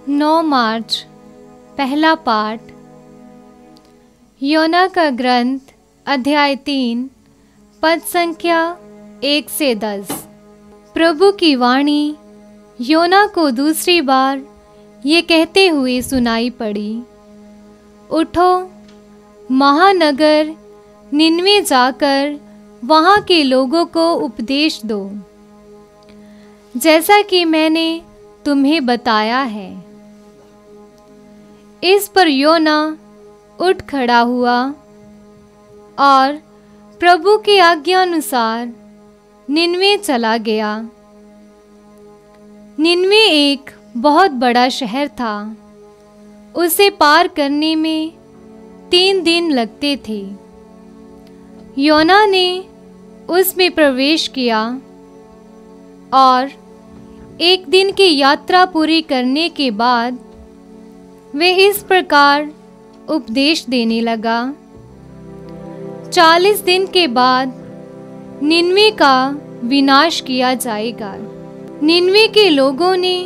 9 मार्च पहला पाठ। योना का ग्रंथ अध्याय 3 पद संख्या 1 से 10। प्रभु की वाणी योना को दूसरी बार ये कहते हुए सुनाई पड़ी, उठो, महानगर निनवे जाकर वहाँ के लोगों को उपदेश दो, जैसा कि मैंने तुम्हें बताया है। इस पर योना उठ खड़ा हुआ और प्रभु की आज्ञानुसार निनवे चला गया। निनवे एक बहुत बड़ा शहर था। उसे पार करने में 3 दिन लगते थे। योना ने उसमें प्रवेश किया और 1 दिन की यात्रा पूरी करने के बाद वे इस प्रकार उपदेश देने लगा। 40 दिन के बाद निनवे का विनाश किया जाएगा। निनवे के लोगों ने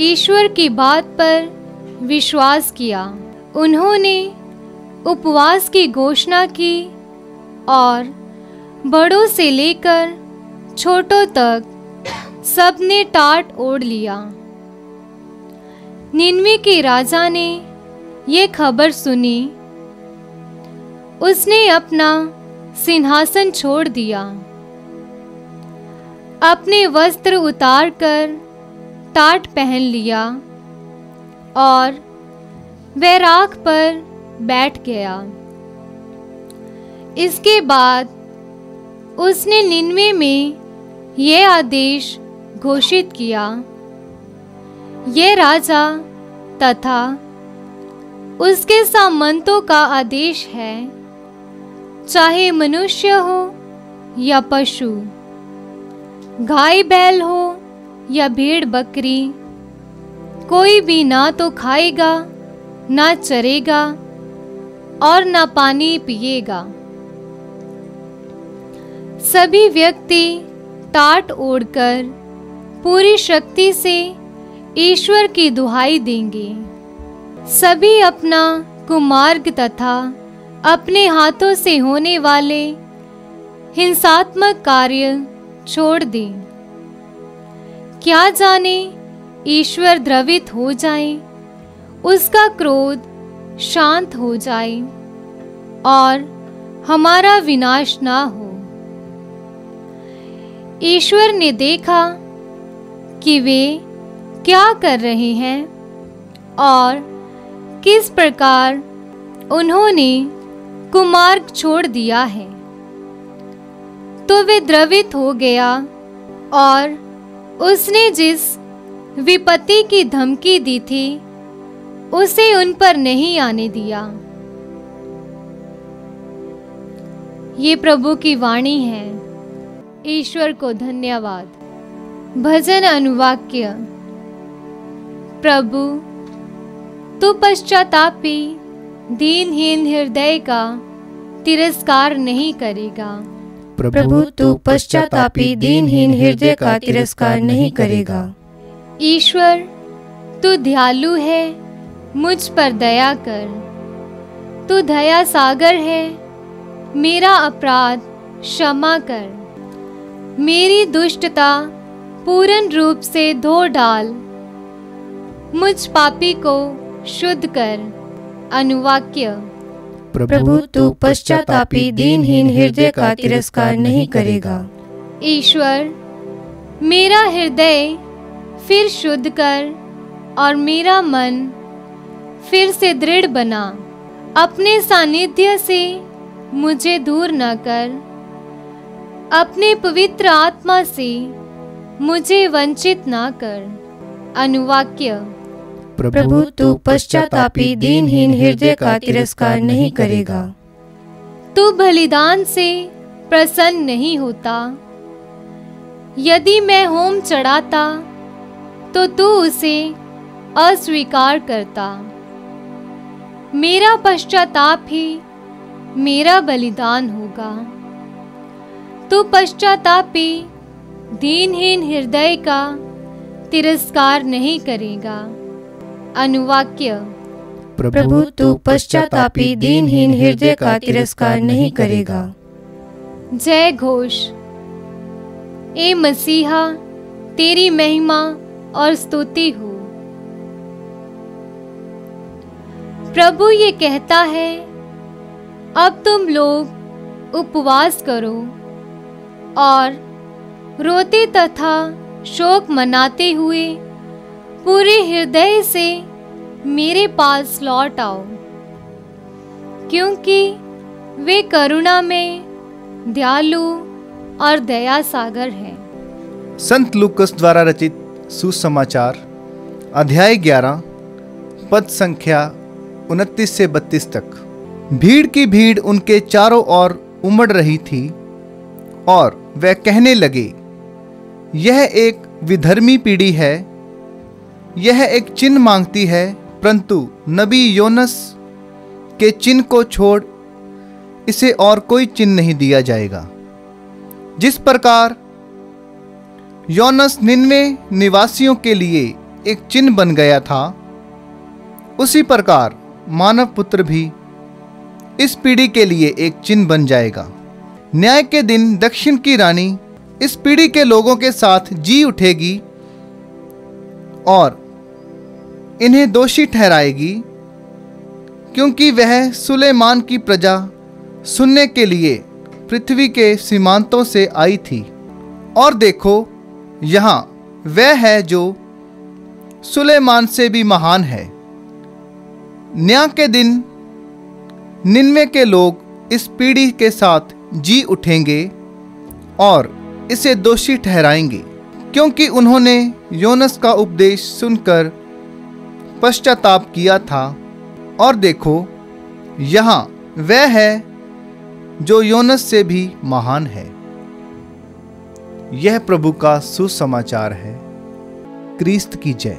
ईश्वर की बात पर विश्वास किया। उन्होंने उपवास की घोषणा की और बड़ों से लेकर छोटों तक सबने टाट ओढ़ लिया। निनवे के राजा ने ये खबर सुनी। उसने अपना सिंहासन छोड़ दिया, अपने वस्त्र उतारकर टाट पहन लिया और वह राख पर बैठ गया। इसके बाद उसने निनवे में यह आदेश घोषित किया, यह राजा तथा उसके सामंतों का आदेश है, चाहे मनुष्य हो या पशु, गाय बैल हो या भेड़ बकरी, कोई भी ना तो खाएगा, ना चरेगा और ना पानी पिएगा। सभी व्यक्ति टाट ओढ़कर पूरी शक्ति से ईश्वर की दुहाई देंगे। सभी अपना कुमार्ग तथा अपने हाथों से होने वाले हिंसात्मक कार्य छोड़ दें। क्या जाने ईश्वर द्रवित हो जाए, उसका क्रोध शांत हो जाए और हमारा विनाश ना हो। ईश्वर ने देखा कि वे क्या कर रहे हैं और किस प्रकार उन्होंने कुमार्ग छोड़ दिया है, तो वे द्रवित हो गया और उसने जिस विपत्ति की धमकी दी थी उसे उन पर नहीं आने दिया। ये प्रभु की वाणी है। ईश्वर को धन्यवाद। भजन अनुवाक्य। प्रभु, तू पश्चातापी दीनहीन हृदय का तिरस्कार नहीं करेगा। प्रभु, तू पश्चातापी दीनहीन हृदय का तिरस्कार नहीं करेगा। ईश्वर, तू दयालु है, मुझ पर दया कर। तू दया सागर है, मेरा अपराध क्षमा कर। मेरी दुष्टता पूर्ण रूप से धो डाल, मुझ पापी को शुद्ध कर। अनुवाक्य। प्रभु, तू पश्चातापी दीनहीन हृदय का तिरस्कार नहीं करेगा। ईश्वर, मेरा हृदय फिर शुद्ध कर और मेरा मन फिर से दृढ़ बना। अपने सानिध्य से मुझे दूर न कर, अपने पवित्र आत्मा से मुझे वंचित ना कर। अनुवाक्य। प्रभु, तू पश्चातापी दीनहीन हृदय का तिरस्कार नहीं करेगा। तू बलिदान से प्रसन्न नहीं होता। यदि मैं होम चढ़ाता तो तू उसे अस्वीकार करता। मेरा पश्चाताप ही मेरा बलिदान होगा। तू पश्चातापी दीनहीन हृदय का तिरस्कार नहीं करेगा। अनुवाक्य। प्रभु तू पश्चातापी दीनहीन हृदय का तिरस्कार नहीं करेगा। जय घोष। ए मसीहा, तेरी महिमा और स्तुति हो। प्रभु ये कहता है, अब तुम लोग उपवास करो और रोते तथा शोक मनाते हुए पूरे हृदय से मेरे पास लौट आओ, क्योंकि वे करुणा में दयालु और दया सागर है। संत लूकस द्वारा रचित सुसमाचार अध्याय 11 पद संख्या 29 से 32 तक। भीड़ की भीड़ उनके चारों ओर उमड़ रही थी और वे कहने लगे, यह एक विधर्मी पीढ़ी है, यह एक चिन्ह मांगती है, परंतु नबी योनस के चिन्ह को छोड़ इसे और कोई चिन्ह नहीं दिया जाएगा। जिस प्रकार योनस निन्वे निवासियों के लिए एक चिन्ह बन गया था, उसी प्रकार मानव पुत्र भी इस पीढ़ी के लिए एक चिन्ह बन जाएगा। न्याय के दिन दक्षिण की रानी इस पीढ़ी के लोगों के साथ जी उठेगी और इन्हें दोषी ठहराएगी, क्योंकि वह सुलेमान की प्रजा सुनने के लिए पृथ्वी के सीमांतों से आई थी। और देखो, यहाँ वह है जो सुलेमान से भी महान है। न्याय के दिन निन्वे के लोग इस पीढ़ी के साथ जी उठेंगे और इसे दोषी ठहराएंगे, क्योंकि उन्होंने योनस का उपदेश सुनकर पश्चाताप किया था। और देखो, यहाँ वह है जो योनस से भी महान है। यह प्रभु का सुसमाचार है। क्रिस्त की जय।